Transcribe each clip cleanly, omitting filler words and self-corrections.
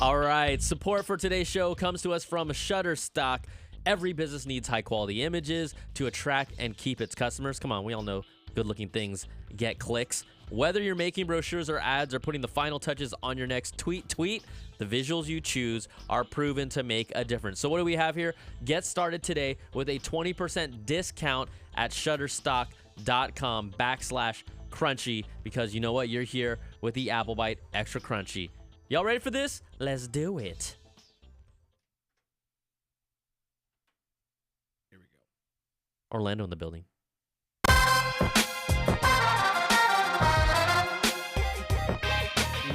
All right, support for today's show comes to us from Shutterstock. Every business needs high-quality images to attract and keep its customers. Come on, we all know good-looking things get clicks. Whether you're making brochures or ads or putting the final touches on your next tweet, the visuals you choose are proven to make a difference. So what do we have here? Get started today with a 20% discount at shutterstock.com/crunchy, because you know what? You're here with the Apple Byte Extra Crunchy. Y'all ready for this? Let's do it. Here we go. Orlando in the building.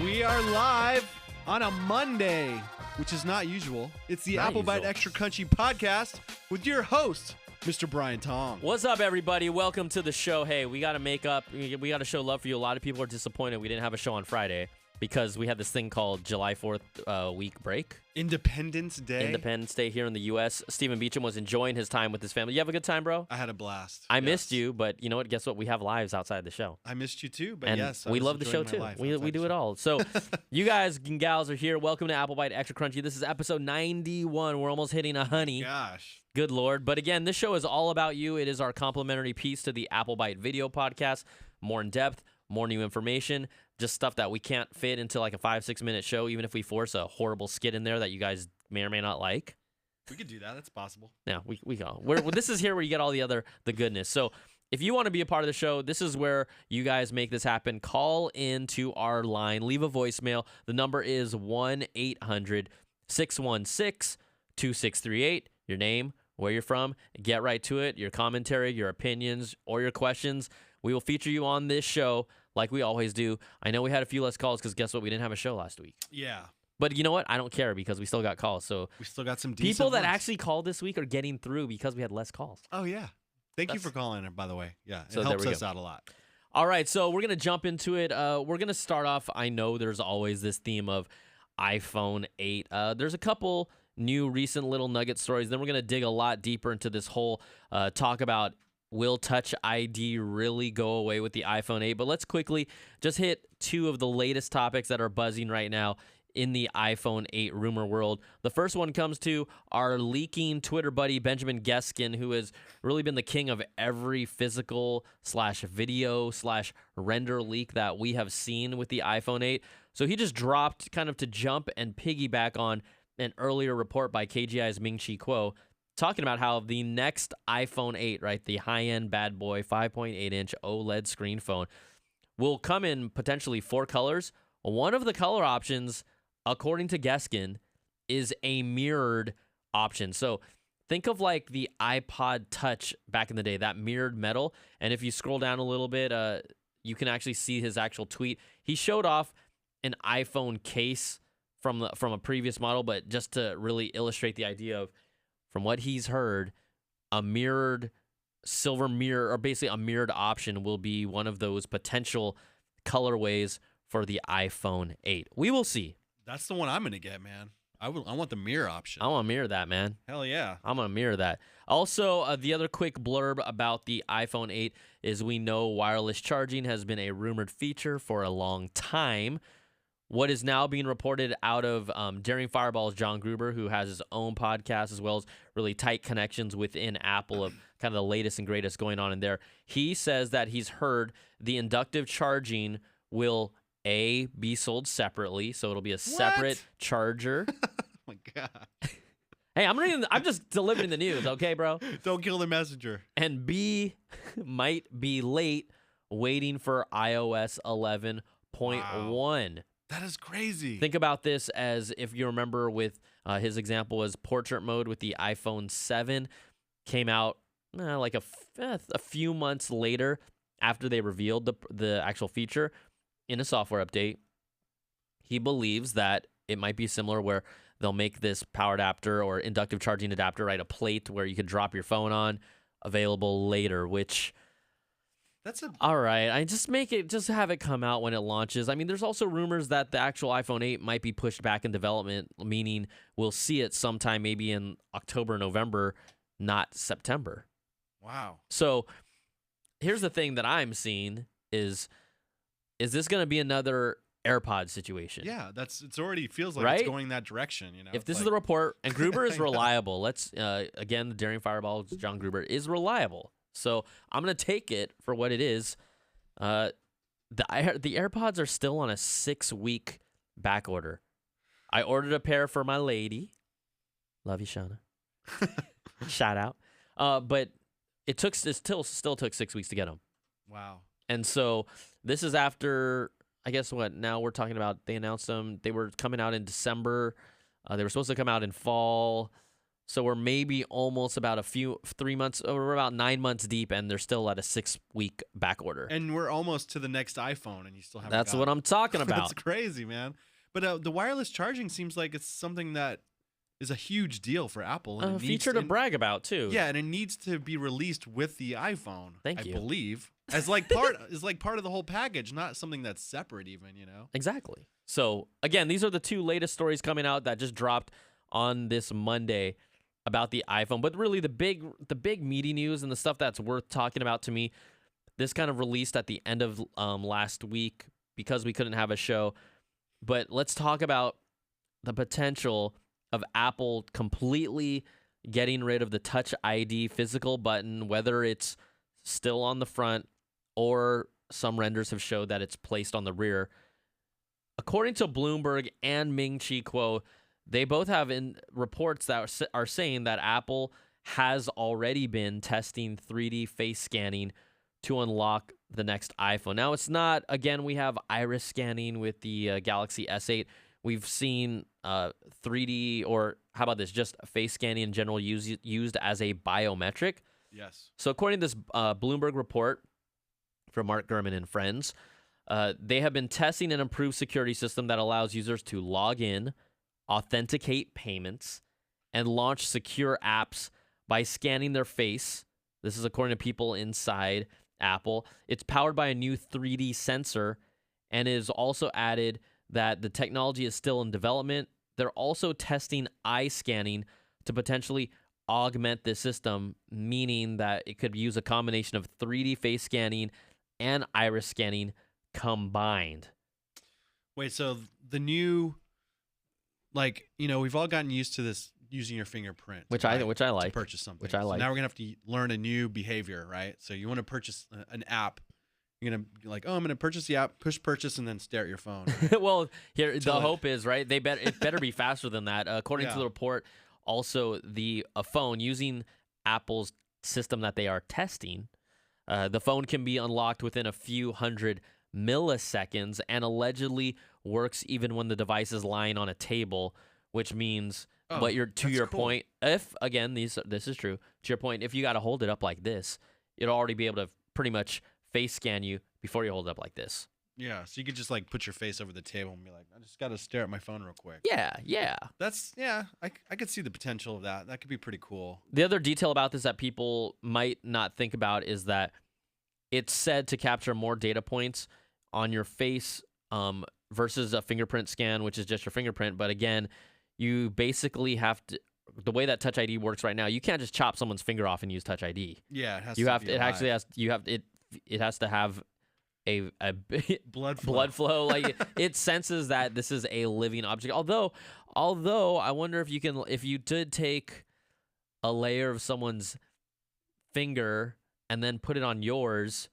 We are live on a Monday, which is not usual. It's the Not Apple Byte usual. Extra Crunchy podcast with your host, Mr. Brian Tong. What's up, everybody? Welcome to the show. Hey, we got to make up. We got to show love for you. A lot of people are disappointed we didn't have a show on Friday because we had this thing called July 4th week break. Independence Day. Independence Day here in the U.S. Stephen Beacham was enjoying his time with his family. You have a good time, bro? I had a blast. I missed you, but you know what? Guess what? We have lives outside the show. I missed you too, but And yes, we love the show too. We do it all. So you guys and gals are here. Welcome to Apple Byte Extra Crunchy. This is episode 91. We're almost hitting a honey. Gosh. Good Lord. But again, this show is all about you. It is our complimentary piece to the Apple Byte video podcast. More in depth, more new information, just stuff that we can't fit into like a 5-6 minute show, even if we force a horrible skit in there that you guys may or may not like. We could do that. That's possible. Yeah, we go. This is here where you get all the goodness. So if you want to be a part of the show, this is where you guys make this happen. Call into our line. Leave a voicemail. The number is 1-800-616-2638. Your name, where you're from. Get right to it. Your commentary, your opinions, or your questions. We will feature you on this show like we always do. I know we had a few less calls because guess what? We didn't have a show last week. Yeah. But you know what? I don't care because we still got calls. So We still got some decent people that ones. actually called this week are getting through because we had less calls. Oh, yeah. Thank you for calling, by the way. Yeah, So it there helps we us go. out a lot. All right, so we're going to jump into it. We're going to start off. I know there's always this theme of iPhone 8. There's a couple new recent little nugget stories. Then we're going to dig a lot deeper into this whole talk about will Touch ID really go away with the iPhone 8? But let's quickly just hit two of the latest topics that are buzzing right now in the iPhone 8 rumor world. The first one comes to our leaking Twitter buddy, Benjamin Geskin, who has really been the king of every physical/video/render leak that we have seen with the iPhone 8. So he just dropped kind of to jump and piggyback on an earlier report by KGI's Ming-Chi Kuo, talking about how the next iPhone 8, right, the high-end bad boy 5.8-inch OLED screen phone, will come in potentially 4 colors. One of the color options, according to Geskin, is a mirrored option. So think of like the iPod Touch back in the day, that mirrored metal. And if you scroll down a little bit, you can actually see his actual tweet. He showed off an iPhone case from a previous model, but just to really illustrate the idea of, from what he's heard, a mirrored silver mirror, or basically a mirrored option, will be one of those potential colorways for the iPhone 8. We will see. That's the one I'm going to get, man. I want the mirror option. I want to mirror that, man. Hell yeah. I'm going to mirror that. Also, the other quick blurb about the iPhone 8 is we know wireless charging has been a rumored feature for a long time. What is now being reported out of Daring Fireball's John Gruber, who has his own podcast as well as really tight connections within Apple of kind of the latest and greatest going on in there. He says that he's heard the inductive charging will be sold separately, so it'll be a separate charger. Oh my God. Hey, I'm just delivering the news, okay, bro? Don't kill the messenger. And B might be late, waiting for iOS 11.1. Wow. That is crazy. Think about this as, if you remember, with his example was portrait mode with the iPhone 7 came out like a few months later after they revealed the actual feature in a software update. He believes that it might be similar where they'll make this power adapter or inductive charging adapter, right, a plate where you could drop your phone on, available later, which... all right. I just have it come out when it launches. I mean, there's also rumors that the actual iPhone 8 might be pushed back in development, meaning we'll see it sometime maybe in October, November, not September. Wow. So here's the thing that I'm seeing is this going to be another AirPods situation. Yeah, it's already feels like Right? it's going that direction. You know, If this It's is the like, report, and Gruber is Yeah. reliable, let's again, the Daring Fireball, John Gruber is reliable. So I'm gonna take it for what it is. The AirPods are still on a 6-week back order. I ordered a pair for my lady. Love you, Shauna. Shout out. But it still took 6 weeks to get them. wow. And so this is after, I guess what, now we're talking about, they announced them. They were coming out in December. They were supposed to come out in fall. So we're maybe almost about 3 months, or we're about 9 months deep, and they're still at a 6-week back order. And we're almost to the next iPhone, and you still haven't. That's got what it. I'm talking about. That's crazy, man. But the wireless charging seems like it's something that is a huge deal for Apple. And A feature to brag about, too. Yeah, and it needs to be released with the iPhone. Thank you. I believe as like part of the whole package, not something that's separate, even. You know. Exactly. So again, these are the 2 latest stories coming out that just dropped on this Monday about the iPhone. But really, the big meaty news and the stuff that's worth talking about to me, this kind of released at the end of last week because we couldn't have a show. But let's talk about the potential of Apple completely getting rid of the Touch ID physical button, whether it's still on the front or some renders have showed that it's placed on the rear. According to Bloomberg and Ming-Chi Kuo, they both have in reports that are saying that Apple has already been testing 3D face scanning to unlock the next iPhone. Now, it's not, again, we have iris scanning with the Galaxy S8. We've seen 3D, or how about this, just face scanning in general used as a biometric. Yes. So according to this Bloomberg report from Mark Gurman and friends, they have been testing an improved security system that allows users to log in, authenticate payments, and launch secure apps by scanning their face. This is according to people inside Apple. It's powered by a new 3D sensor, and is also added that the technology is still in development. They're also testing eye scanning to potentially augment the system, meaning that it could use a combination of 3D face scanning and iris scanning combined. Wait, so the new, like, we've all gotten used to this using your fingerprint, Which I like. to purchase something. Which I So like. now we're gonna have to learn a new behavior, right? So you want to purchase an app. You're gonna be like, oh, I'm gonna purchase the app, push purchase, and then stare at your phone. Well, here the Till it- hope is, right? It better be faster than that. According to Yeah. the report, also a phone using Apple's system that they are testing, the phone can be unlocked within a few hundred milliseconds, and allegedly works even when the device is lying on a table, which means. Oh, But to that's your cool. point, if again this is true, to your point, if you got to hold it up like this, it'll already be able to pretty much face scan you before you hold it up like this. Yeah, so you could just like put your face over the table and be like, I just gotta stare at my phone real quick. Yeah. I could see the potential of that. That could be pretty cool. The other detail about this that people might not think about is that it's said to capture more data points on your face versus a fingerprint scan, which is just your fingerprint. But again, you basically have to. The way that Touch ID works right now, you can't just chop someone's finger off and use Touch ID. Yeah, it has You to have be to. It alive. actually has. You have it. It has to have a blood flow. blood flow. Like it senses that this is a living object. Although I wonder if you did take a layer of someone's finger and then put it on yours,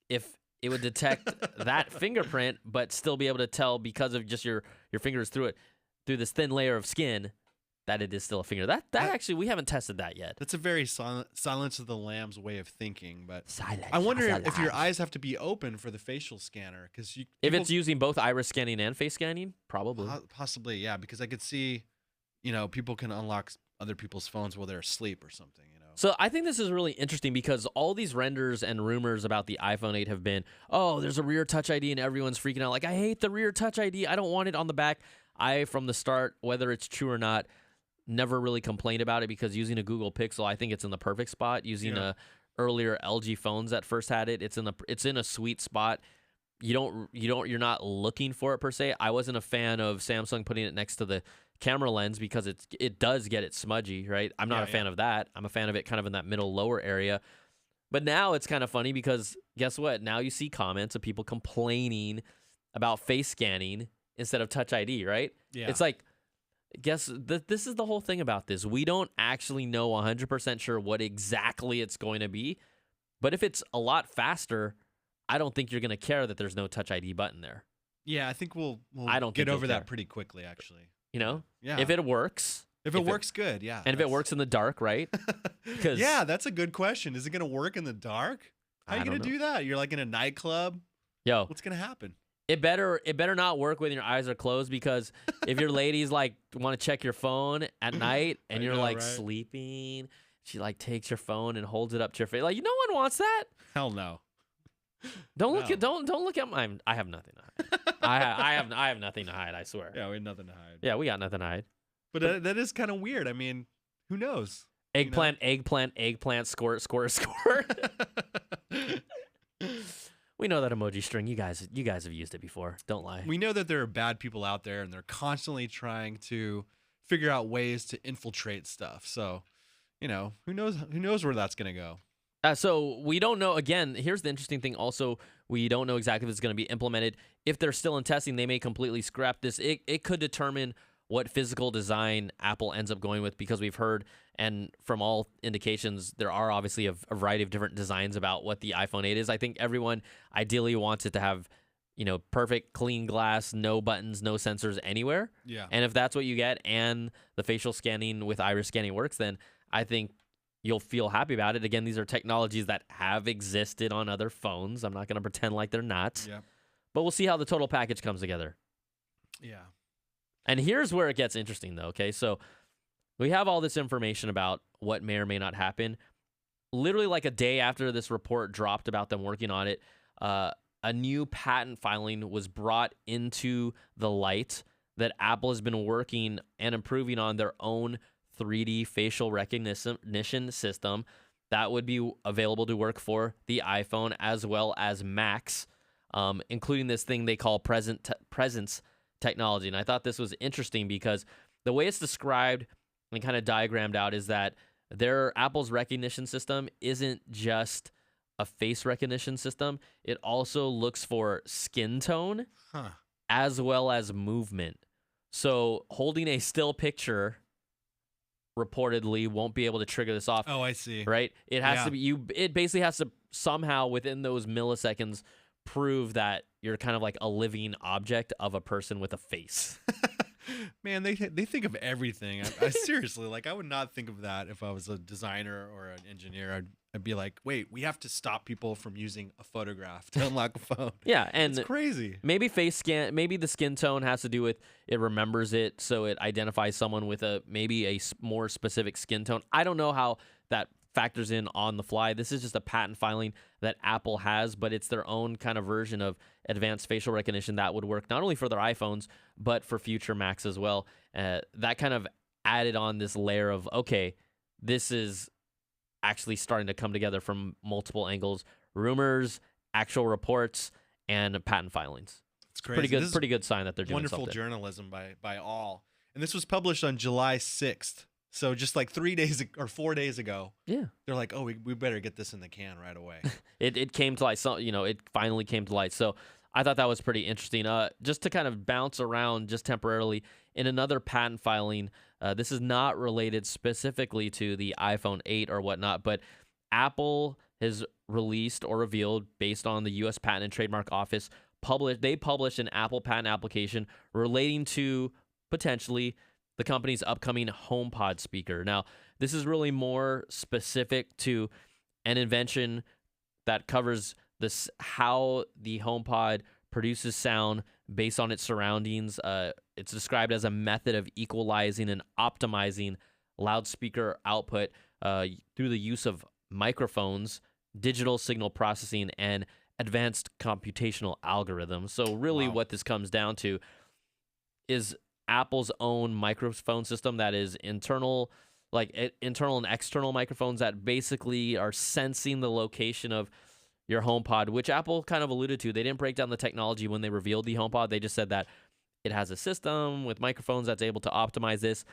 if it would detect that fingerprint, but still be able to tell because of just your fingers through this thin layer of skin that it is still a finger. That actually, we haven't tested that yet. That's a very Silence of the Lambs way of thinking. But Silence. I wonder if your eyes have to be open for the facial scanner, because If it's using both iris scanning and face scanning, probably. possibly, yeah, because I could see, people can unlock other people's phones while they're asleep or something. So I think this is really interesting because all these renders and rumors about the iPhone 8 have been, oh, there's a rear Touch ID and everyone's freaking out. Like, I hate the rear Touch ID. I don't want it on the back. I, from the start, whether it's true or not, never really complained about it because using a Google Pixel, I think it's in the perfect spot. Using earlier LG phones that first had it, it's in a sweet spot. You're not looking for it per se. I wasn't a fan of Samsung putting it next to the camera lens because it does get it smudgy, right? I'm not a fan of that. I'm a fan of it kind of in that middle lower area. But now it's kind of funny because guess what? Now you see comments of people complaining about face scanning instead of Touch ID, right? Yeah. It's like, this is the whole thing about this. We don't actually know 100% sure what exactly it's going to be, but if it's a lot faster, I don't think you're going to care that there's no Touch ID button there. Yeah, I think we'll I don't get think over you'll that care. pretty quickly, actually. You know? Yeah. If it works. If it works good, yeah. And if it works in the dark, right? Yeah, that's a good question. Is it going to work in the dark? How are you going to do that? You're like in a nightclub? Yo. What's going to happen? It better not work when your eyes are closed, because if your ladies like want to check your phone at night and you're like sleeping, she like takes your phone and holds it up to your face. Like, no one wants that. Hell no. Don't look at I have nothing to hide. I have nothing to hide, I swear. Yeah, we have nothing to hide. Yeah, we got nothing to hide. But that is kind of weird. I mean, who knows? Eggplant, squirt. We know that emoji string. You guys have used it before. Don't lie. We know that there are bad people out there, and they're constantly trying to figure out ways to infiltrate stuff. So, who knows where that's going to go. So we don't know. Again, here's the interesting thing. Also, we don't know exactly if it's going to be implemented. If they're still in testing, they may completely scrap this. It could determine what physical design Apple ends up going with, because we've heard, and from all indications, there are obviously a variety of different designs about what the iPhone 8 is. I think everyone ideally wants it to have, perfect clean glass, no buttons, no sensors anywhere. Yeah. And if that's what you get, and the facial scanning with iris scanning works, then I think you'll feel happy about it. Again, these are technologies that have existed on other phones. I'm not going to pretend like they're not. Yeah. But we'll see how the total package comes together. Yeah. And here's where it gets interesting, though, okay? So we have all this information about what may or may not happen. Literally like a day after this report dropped about them working on it, a new patent filing was brought into the light that Apple has been working and improving on their own 3D facial recognition system that would be available to work for the iPhone as well as Macs, including this thing they call presence technology. And I thought this was interesting because the way it's described and kind of diagrammed out is that Apple's recognition system isn't just a face recognition system. It also looks for skin tone as well as movement. So holding a still picture reportedly won't be able to trigger this off. Oh, I see. Right? It has to be it basically has to somehow within those milliseconds prove that you're kind of like a living object of a person with a face. Man, they think of everything. I seriously, like, I would not think of that if I was a designer or an engineer. I'd be like, wait, we have to stop people from using a photograph to unlock a phone. Yeah, and it's crazy. Maybe maybe the skin tone has to do with it remembers it, so it identifies someone with maybe a more specific skin tone. I don't know how that factors in on the fly. This is just a patent filing that Apple has, but it's their own kind of version of advanced facial recognition that would work not only for their iPhones, but for future Macs as well. That kind of added on this layer of, okay, this is actually starting to come together from multiple angles: rumors, actual reports, and patent filings. It's crazy. Pretty good sign that they're doing wonderful something. Journalism by all. And this was published on July 6th. So just like 4 days ago. Yeah. They're like, oh, we better get this in the can right away. It came to light. So, it finally came to light. So I thought that was pretty interesting. Just to kind of bounce around just temporarily, in another patent filing, this is not related specifically to the iPhone 8 or whatnot, but Apple has released or revealed, based on the U.S. Patent and Trademark Office, they published an Apple patent application relating to potentially the company's upcoming HomePod speaker. Now, this is really more specific to an invention that covers how the HomePod produces sound based on its surroundings. It's described as a method of equalizing and optimizing loudspeaker output through the use of microphones, digital signal processing, and advanced computational algorithms. So really what this comes down to is Apple's own microphone system that is internal and external microphones that basically are sensing the location of your HomePod, which Apple kind of alluded to. They didn't break down the technology when they revealed the HomePod. They just said that it has a system with microphones that's able to optimize this.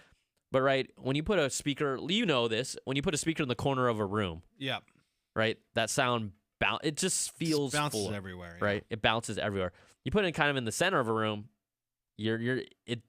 But right, when you put a speaker, when you put a speaker in the corner of a room, yeah, right, that sound it just feels bounces full, everywhere, right? It bounces everywhere. You put it kind of in the center of a room, it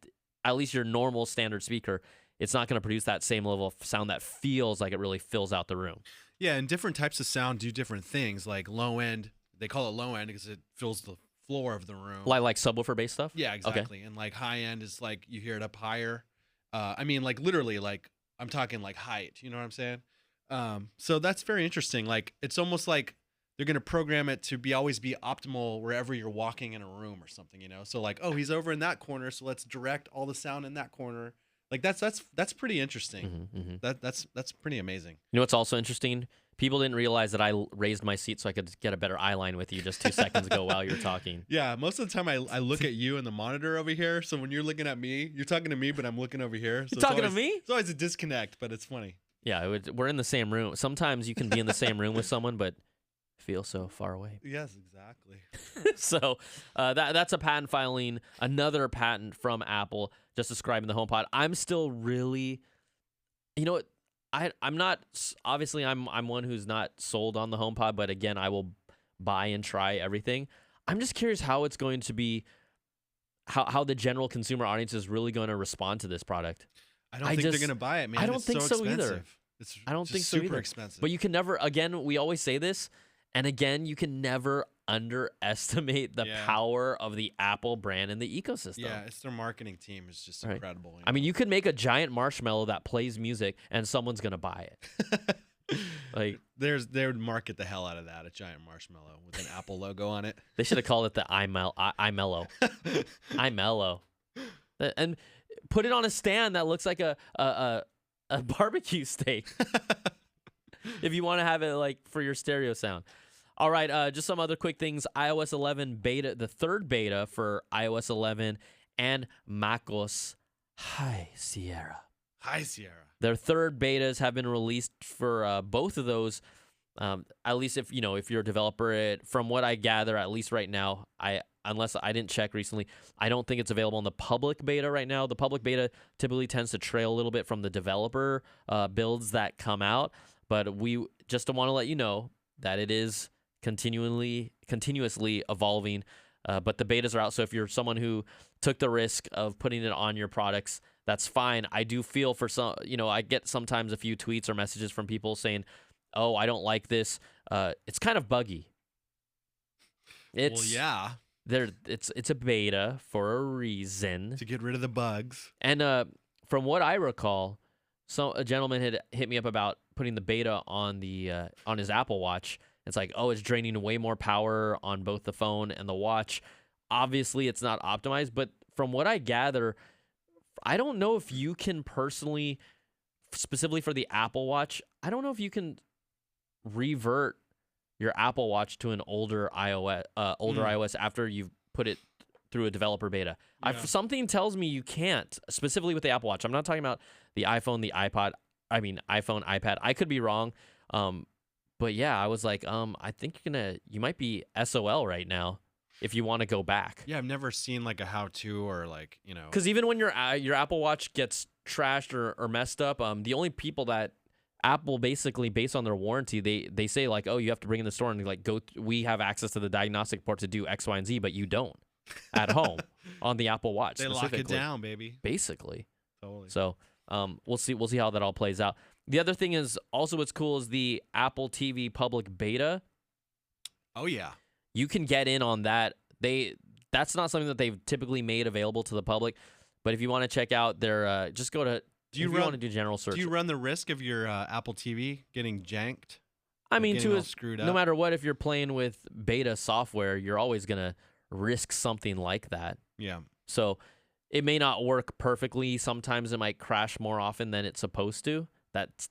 at least your normal standard speaker, it's not going to produce that same level of sound that feels like it really fills out the room. Yeah, and different types of sound do different things. Like low end, they call it low end because it fills the floor of the room. Like subwoofer based stuff? Yeah, exactly. And like high end is like you hear it up higher. I mean, like literally, like I'm talking like height. You know what I'm saying? So that's very interesting. Like it's almost like they're gonna program it to always be optimal wherever you're walking in a room or something. You know? So like, oh, he's over in that corner, so let's direct all the sound in that corner. Like that's pretty interesting. That's pretty amazing. You know what's also interesting? People didn't realize that I raised my seat so I could get a better eye line with you just 2 seconds ago while you were talking. Yeah, most of the time I look at you in the monitor over here. So when you're looking at me, you're talking to me, but I'm looking over here. So You're talking to me? It's always a disconnect, but it's funny. Yeah, we're in the same room. Sometimes you can be in the same room with someone, but feel so far away. Yes, exactly. So that's a patent filing, another patent from Apple just describing the HomePod. I'm still really, you know what? I'm not, obviously I'm one who's not sold on the HomePod, but again, I will buy and try everything. I'm just curious how it's going to be, how the general consumer audience is really going to respond to this product. I don't think they're going to buy it, man. I don't think so either. I don't think so either. Expensive. But you can never, again, we always say this, and again, you can never underestimate the power of the Apple brand and the ecosystem. Yeah, it's their marketing team is just incredible. You know? I mean, you could make a giant marshmallow that plays music, and someone's gonna buy it. Like, they would market the hell out of that, a giant marshmallow with an Apple logo on it. They should have called it the iMellow. iMellow, and put it on a stand that looks like a barbecue steak. If you want to have it like for your stereo sound. All right, just some other quick things. iOS 11 beta, the third beta for iOS 11 and macOS High Sierra. High Sierra. Their third betas have been released for both of those. At least if you're a developer, from what I gather, at least right now, unless I didn't check recently, I don't think it's available in the public beta right now. The public beta typically tends to trail a little bit from the developer builds that come out, but we just want to let you know that it is continuously evolving, but the betas are out. So if you're someone who took the risk of putting it on your products, that's fine. I do feel for some, I get sometimes a few tweets or messages from people saying, "Oh, I don't like this. It's kind of buggy." It's a beta for a reason, to get rid of the bugs. And from what I recall, a gentleman had hit me up about putting the beta on his Apple Watch. It's like, oh, it's draining way more power on both the phone and the watch. Obviously, it's not optimized, but from what I gather, I don't know if you can personally, specifically for the Apple Watch, I don't know if you can revert your Apple Watch to an older iOS after you've put it through a developer beta. Yeah. Something tells me you can't, specifically with the Apple Watch. I'm not talking about the iPhone, iPhone, iPad. I could be wrong. But yeah, I was like, I think you might be SOL right now if you want to go back. Yeah, I've never seen like a how-to or like, Because even when your Apple Watch gets trashed or messed up, the only people that Apple basically, based on their warranty, they say like, oh, you have to bring in the store and like we have access to the diagnostic port to do X, Y, and Z, but you don't at home on the Apple Watch. They lock it down, baby. Basically. Totally. So we'll see how that all plays out. The other thing is also what's cool is the Apple TV public beta. Oh yeah. You can get in on that. That's not something that they've typically made available to the public, but if you want to check out their just go to you want to do general search. Do you run the risk of your Apple TV getting janked? I mean, screwed up? No matter what, if you're playing with beta software, you're always going to risk something like that. Yeah. So it may not work perfectly. Sometimes it might crash more often than it's supposed to.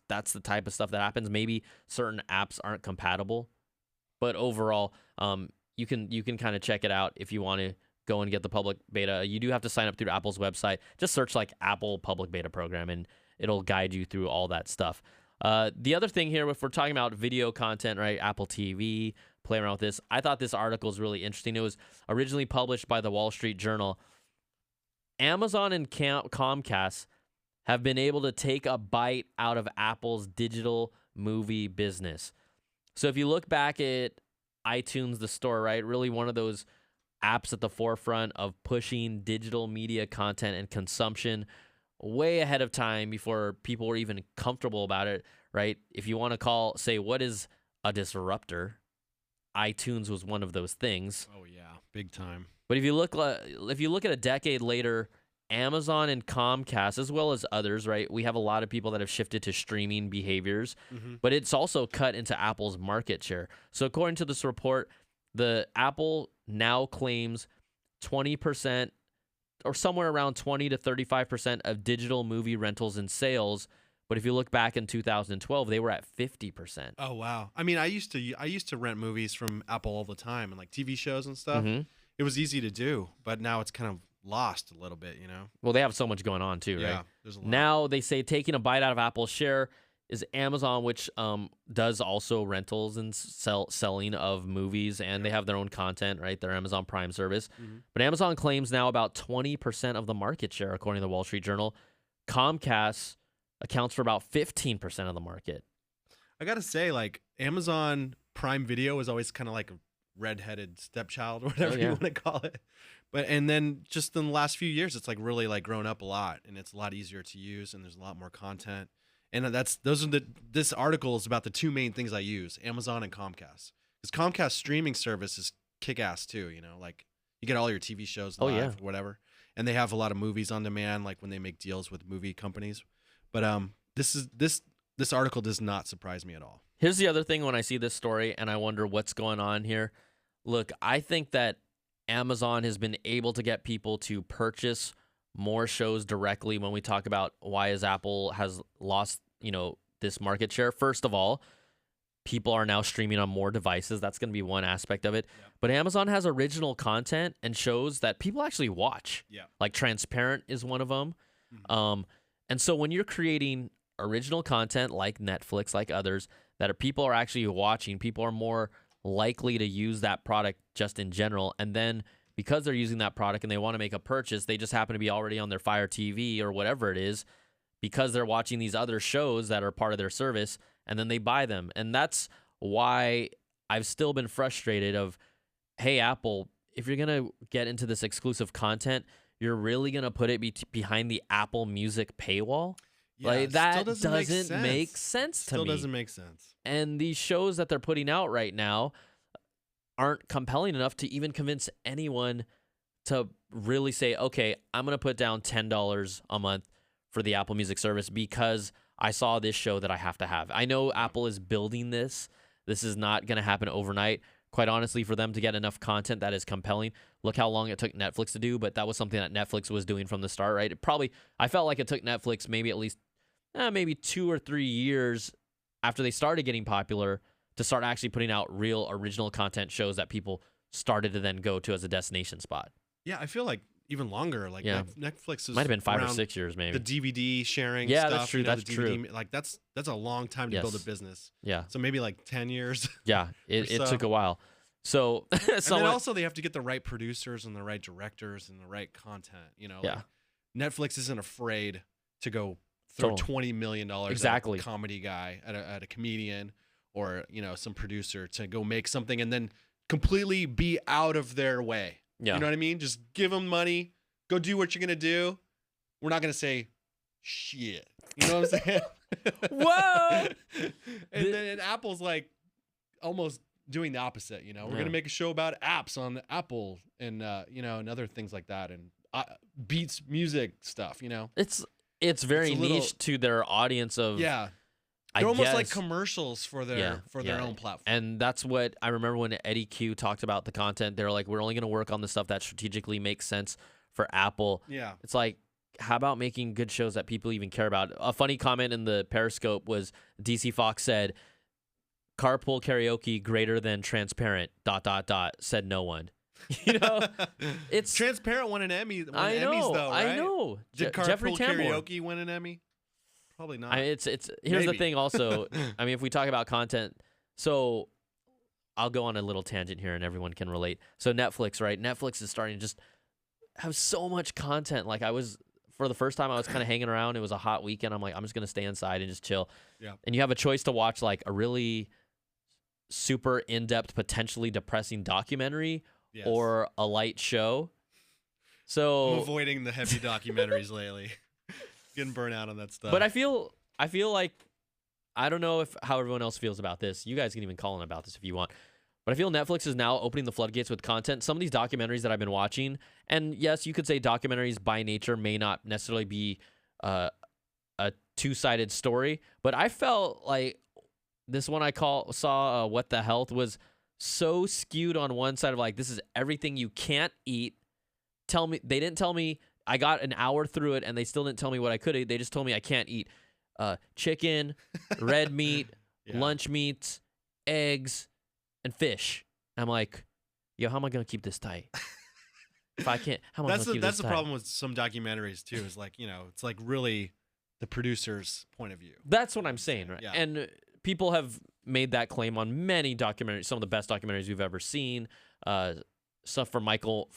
That's the type of stuff that happens. Maybe certain apps aren't compatible, but overall, you can kind of check it out if you want to go and get the public beta. You do have to sign up through Apple's website. Just search like Apple Public Beta Program, and it'll guide you through all that stuff. The other thing here, if we're talking about video content, right? Apple TV, play around with this. I thought this article is really interesting. It was originally published by the Wall Street Journal. Amazon and Comcast have been able to take a bite out of Apple's digital movie business. So if you look back at iTunes, the store, right? Really one of those apps at the forefront of pushing digital media content and consumption way ahead of time before people were even comfortable about it, right? If you want to say, what is a disruptor? iTunes was one of those things. Oh yeah, big time. But if you look at a decade later, Amazon and Comcast, as well as others, right? We have a lot of people that have shifted to streaming behaviors, but it's also cut into Apple's market share. So according to this report, the Apple now claims 20% or somewhere around 20 to 35% of digital movie rentals and sales. But if you look back in 2012, they were at 50%. Oh wow. I mean, I used to rent movies from Apple all the time and like TV shows and stuff. It was easy to do, but now it's kind of lost a little bit, you know? Well, they have so much going on too, Yeah, right? there's a lot. Now they say taking a bite out of Apple's share is Amazon, which does also rentals and selling of movies, and they have their own content, right? Their Amazon Prime service. But Amazon claims now about 20% of the market share, according to the Wall Street Journal. Comcast accounts for about 15% of the market. I gotta say, like, Amazon Prime Video is always kind of like a redheaded stepchild or whatever you want to call it. And then just in the last few years, it's like really like grown up a lot, and it's a lot easier to use, and there's a lot more content. And this article is about the two main things I use, Amazon and Comcast. Because Comcast streaming service is kick-ass too, you know, like you get all your TV shows live, whatever. And they have a lot of movies on demand, like when they make deals with movie companies. But this article does not surprise me at all. Here's the other thing when I see this story and I wonder what's going on here. Look, I think that Amazon has been able to get people to purchase more shows directly when we talk about why is Apple has lost, this market share. First of all, people are now streaming on more devices. That's going to be one aspect of it. Yep. But Amazon has original content and shows that people actually watch. Yeah. Like Transparent is one of them. And so when you're creating original content like Netflix, like others, that people are actually watching, people are more likely to use that product just in general. And then because they're using that product and they want to make a purchase, they just happen to be already on their Fire TV or whatever it is, because they're watching these other shows that are part of their service, and then they buy them. And that's why I've still been frustrated of, hey, Apple, if you're going to get into this exclusive content, you're really going to put it behind the Apple Music paywall? Yeah, like that doesn't make sense to me. Still doesn't make sense. And these shows that they're putting out right now aren't compelling enough to even convince anyone to really say, okay, I'm going to put down $10 a month for the Apple Music service because I saw this show that I have to have. I know Apple is building this. This is not going to happen overnight. Quite honestly, for them to get enough content that is compelling, look how long it took Netflix to do, but that was something that Netflix was doing from the start, right? I felt like it took Netflix maybe at least maybe 2 or 3 years after they started getting popular to start actually putting out real original content shows that people started to then go to as a destination spot. Yeah, I feel like even longer. Like Netflix might have been 5 or 6 years, maybe. The DVD sharing. Yeah, stuff, that's true. The That's DVD, true. Like that's a long time to build a business. Yeah. So maybe like 10 years. Yeah, it took a while. So, and then also they have to get the right producers and the right directors and the right content. Like Netflix isn't afraid to go throw $20 million at a comedy guy, at a comedian, or some producer to go make something and then completely be out of their way. Yeah. You know what I mean? Just give them money, go do what you're gonna do. We're not gonna say shit. You know what I'm saying? Whoa! And then Apple's like almost doing the opposite. We're gonna make a show about apps on Apple and and other things like that, and Beats music stuff. It's very niche to their audience of They're almost like commercials for their own platform. And that's what I remember when Eddie Q talked about the content. They're like, we're only going to work on the stuff that strategically makes sense for Apple. Yeah. It's like, how about making good shows that people even care about? A funny comment in the Periscope was DC Fox said, carpool karaoke greater than Transparent, ... said no one. It's Transparent won an Emmy. I know, Emmys, though, right? I know. Did Jeffrey Carpool Tambor. Karaoke win an Emmy? Probably not. Here's the thing also. I mean, if we talk about content, so I'll go on a little tangent here and everyone can relate. So Netflix, right? Netflix is starting to just have so much content. Like for the first time, I was kind of hanging around. It was a hot weekend. I'm like, I'm just going to stay inside and just chill. Yeah. And you have a choice to watch like a really super in-depth, potentially depressing documentary Yes. or a light show. I'm So, avoiding the heavy documentaries lately. Getting burnt out on that stuff. but I feel like, I don't know how everyone else feels about this. You guys can even call in about this if you want. But I feel Netflix is now opening the floodgates with content. Some of these documentaries that I've been watching, and yes, you could say documentaries by nature may not necessarily be a two-sided story, but I felt like this one saw What the Health was so skewed on one side of like, this is everything you can't eat. They didn't tell me. I got an hour through it, and they still didn't tell me what I could eat. They just told me I can't eat chicken, red meat, lunch meats, eggs, and fish. I'm like, yo, how am I gonna keep this tight? If I can't, how am I gonna keep this tight? That's the problem with some documentaries too. Is like, it's like really the producer's point of view. That's what I'm saying, right? Yeah. And people have made that claim on many documentaries, some of the best documentaries we've ever seen. Stuff from Michael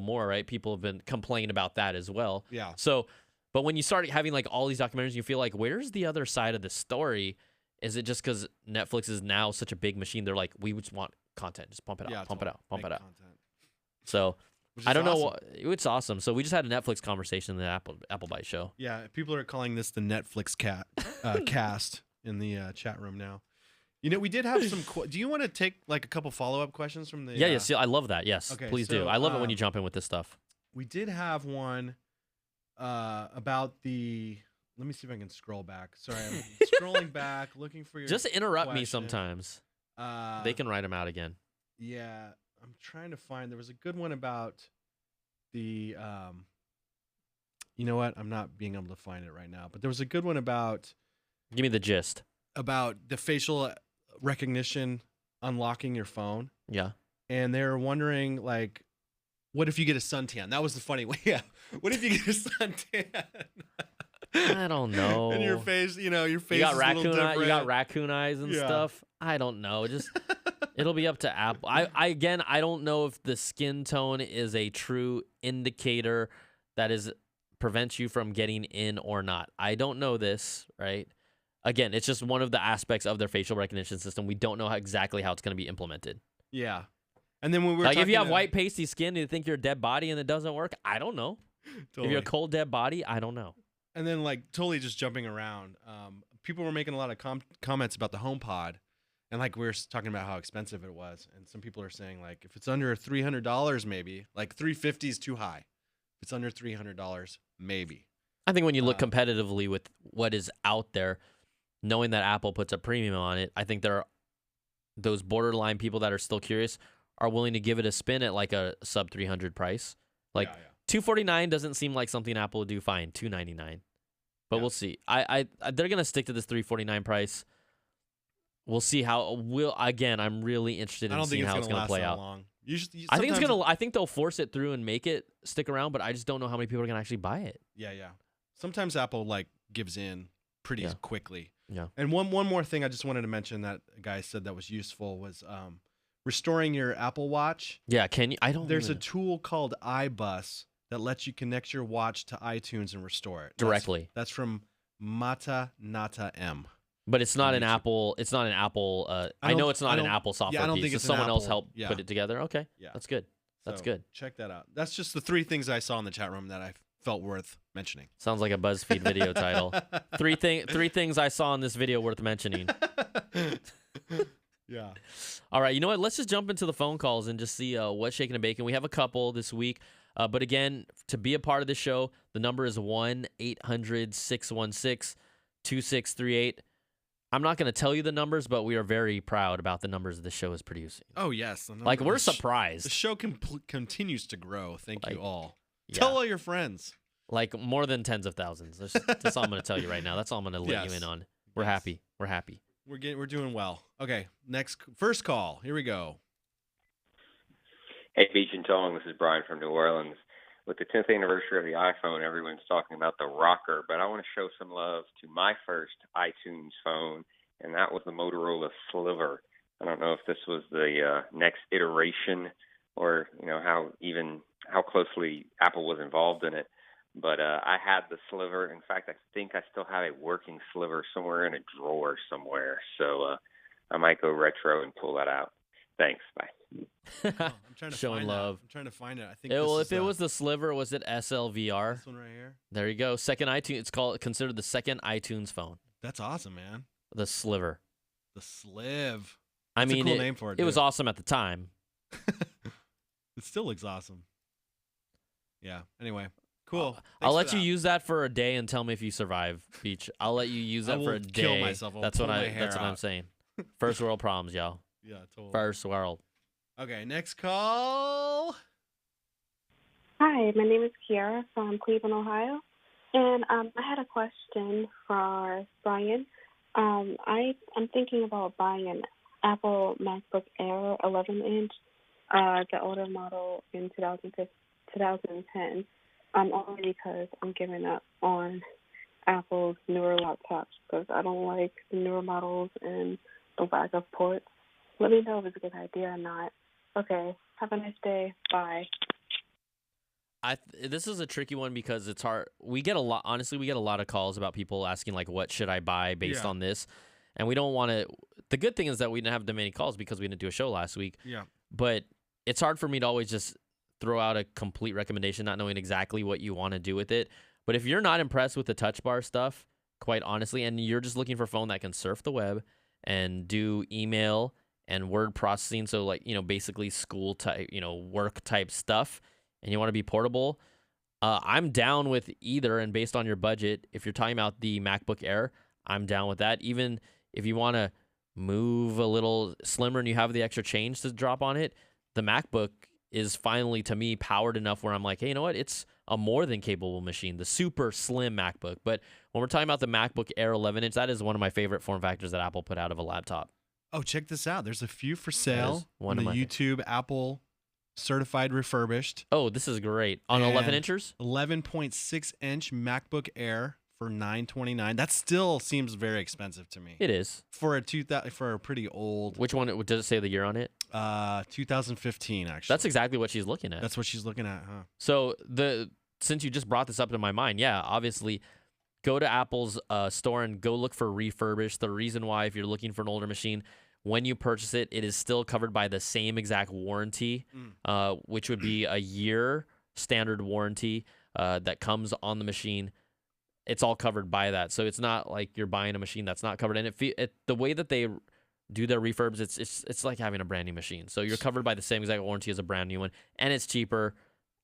Moore, right? People have been complaining about that as well. Yeah. So, but when you start having like all these documentaries, you feel like, where's the other side of the story? Is it just because Netflix is now such a big machine? They're like, we just want content, just pump it out, pump it out. Content. So I don't know. It's awesome. So we just had a Netflix conversation in the Apple Byte show. Yeah, people are calling this the Netflix cast in the chat room now. We did have some. Do you want to take like a couple follow-up questions from the? Yeah, yes, I love that. Yes, okay, please do. I love it when you jump in with this stuff. We did have one about the. Let me see if I can scroll back. Sorry, I'm scrolling back, looking for your. Just interrupt me question. sometimes. They can write them out again. Yeah, I'm trying to find. There was a good one about the. You know what? I'm not being able to find it right now, but there was a good one about. Give me the gist. About the facial recognition unlocking your phone. Yeah. And they're wondering, like, what if you get a suntan? That was the funny way. Yeah. What if you get a suntan? I don't know. And your face, your face got is a little different. You got raccoon eyes and stuff. I don't know. Just it'll be up to Apple. I don't know if the skin tone is a true indicator that prevents you from getting in or not. I don't know this, right? Again, it's just one of the aspects of their facial recognition system. We don't know exactly how it's going to be implemented. Yeah. And then when we were like, if you have white pasty skin and you think you're a dead body and it doesn't work, I don't know. Totally. If you're a cold dead body, I don't know. And then like totally just jumping around, people were making a lot of comments about the HomePod, and like we were talking about how expensive it was, and some people are saying like if it's under $300, maybe like $350 is too high. If it's under $300, maybe. I think when you look competitively with what is out there, knowing that Apple puts a premium on it, I think there are those borderline people that are still curious are willing to give it a spin at like a sub 300 price. Like $249 doesn't seem like something Apple would do. Fine, $299, but we'll see. They're gonna stick to this $349 price. We'll see how. I'm really interested in seeing how it's gonna play out. Long. I think it's gonna. I think they'll force it through and make it stick around, but I just don't know how many people are gonna actually buy it. Yeah. Sometimes Apple like gives in pretty quickly. Yeah. And one more thing I just wanted to mention that a guy said that was useful was restoring your Apple Watch. Yeah, can you? There's a tool called iBus that lets you connect your watch to iTunes and restore it directly. That's from Mata Nata M. But it's not an Apple. It's not an Apple. I know it's not an Apple software. I don't piece. think it's someone else Apple, helped put it together. Okay. Yeah. That's good. That's good. Check that out. That's just the 3 things I saw in the chat room that I felt worth mentioning. Sounds like a BuzzFeed video title. Three things I saw in this video worth mentioning. Yeah. All right. You know what? Let's just jump into the phone calls and just see what's shaking and baking. We have a couple this week. But again, to be a part of the show, the number is 1-800-616-2638. I'm not going to tell you the numbers, but we are very proud about the numbers the show is producing. Oh, yes. Like, we're surprised. The show continues to grow. Thank you all. Yeah. Tell all your friends. Like, more than tens of thousands. That's all I'm going to tell you right now. That's all I'm going to let you in on. We're happy. We're happy. We're doing well. Okay, first call. Here we go. Hey, Beach and Tong. This is Brian from New Orleans. With the 10th anniversary of the iPhone, everyone's talking about the rocker, but I want to show some love to my first iTunes phone, and that was the Motorola Sliver. I don't know if this was the next iteration or how closely Apple was involved in it, but I had the Sliver. In fact, I think I still have a working Sliver somewhere in a drawer somewhere. So I might go retro and pull that out. Thanks. Bye. Oh, I'm trying to Showing find love. That. I'm trying to find it. I think Well, this if it was the Sliver, was it this SLVR? one right here. There you go. Second iTunes. It's considered the second iTunes phone. That's awesome, man. The Sliver. The Sliv. I That's mean, a cool name for it. It was dude. awesome at the time. It still looks awesome. Yeah. Anyway, cool. I'll Thanks let for you that. use that for a day and tell me if you survive, Beach. I'll let you use I that for a will day. kill myself. I'll That's pull what my hair That's what I'm out. saying. First world problems, y'all. Yeah, totally. First world. Okay, next call. Hi, my name is Kiara from Cleveland, Ohio, and I had a question for Brian. I'm thinking about buying an Apple MacBook Air 11-inch, the older model in 2010, only because I'm giving up on Apple's newer laptops because I don't like the newer models and the lack of ports. Let me know if it's a good idea or not. Okay, have a nice day. Bye. This is a tricky one because it's hard. We get a lot. Honestly, we get a lot of calls about people asking like, "What should I buy based Yeah. on this?" And we don't want to. The good thing is that we didn't have that many calls because we didn't do a show last week. Yeah. But it's hard for me to always just throw out a complete recommendation, not knowing exactly what you want to do with it. But if you're not impressed with the touch bar stuff, quite honestly, and you're just looking for a phone that can surf the web and do email and word processing, so like, basically school type, work type stuff, and you want to be portable, I'm down with either. And based on your budget, if you're talking about the MacBook Air, I'm down with that. Even if you want to move a little slimmer and you have the extra change to drop on it, the MacBook is finally, to me, powered enough where I'm like, hey, you know what? It's a more than capable machine, the super slim MacBook. But when we're talking about the MacBook Air 11-inch, that is one of my favorite form factors that Apple put out of a laptop. Oh, check this out. There's a few for sale one on of the my YouTube Apple certified refurbished. Oh, this is great. On And 11 inchers? 11.6-inch MacBook Air for $929. That still seems very expensive to me. It is. For a pretty old Which one? Does it say the year on it? 2015 actually. That's exactly what she's looking at. That's what she's looking at, huh? So since you just brought this up into my mind, yeah, obviously, go to Apple's store and go look for refurbished. The reason why, if you're looking for an older machine, when you purchase it, it is still covered by the same exact warranty, which would be a year standard warranty that comes on the machine. It's all covered by that, so it's not like you're buying a machine that's not covered. And the way that they do their refurbs, it's like having a brand new machine. So you're covered by the same exact warranty as a brand new one, and it's cheaper.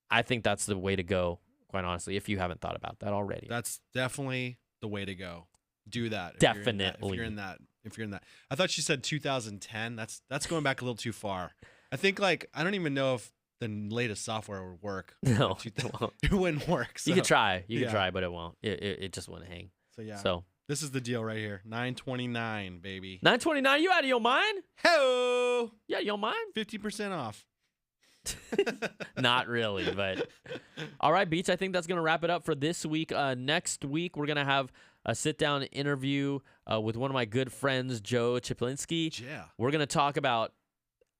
I think that's the way to go, quite honestly, if you haven't thought about that already. That's definitely the way to go. Do that. Definitely. If you're in that. I thought she said 2010. That's going back a little too far. I think I don't even know if the latest software would work. No, it won't. It wouldn't work. So. You could try. You yeah. could try, but it won't. It just wouldn't hang. So yeah. So this is the deal right here. $929, baby. $929. You out of your mind? Hello. Yeah, your mind? 50% off. Not really, but all right, Beach. I think that's gonna wrap it up for this week. Next week we're gonna have a sit-down interview with one of my good friends, Joe Chiplinski. Yeah. We're gonna talk about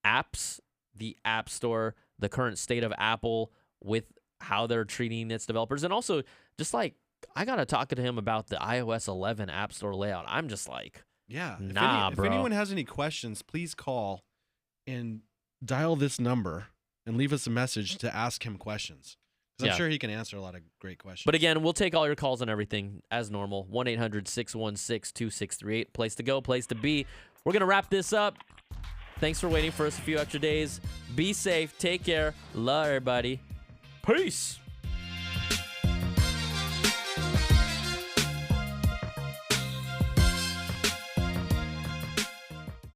apps, the App Store, the current state of Apple with how they're treating its developers, and also just like I gotta talk to him about the iOS 11 App Store layout. I'm just like, yeah. Nah, bro. If anyone has any questions, please call and dial this number and leave us a message to ask him questions. Because I'm sure he can answer a lot of great questions. But again, we'll take all your calls and everything as normal. 1-800-616-2638. Place to go, place to be. We're going to wrap this up. Thanks for waiting for us a few extra days. Be safe. Take care. Love everybody. Peace.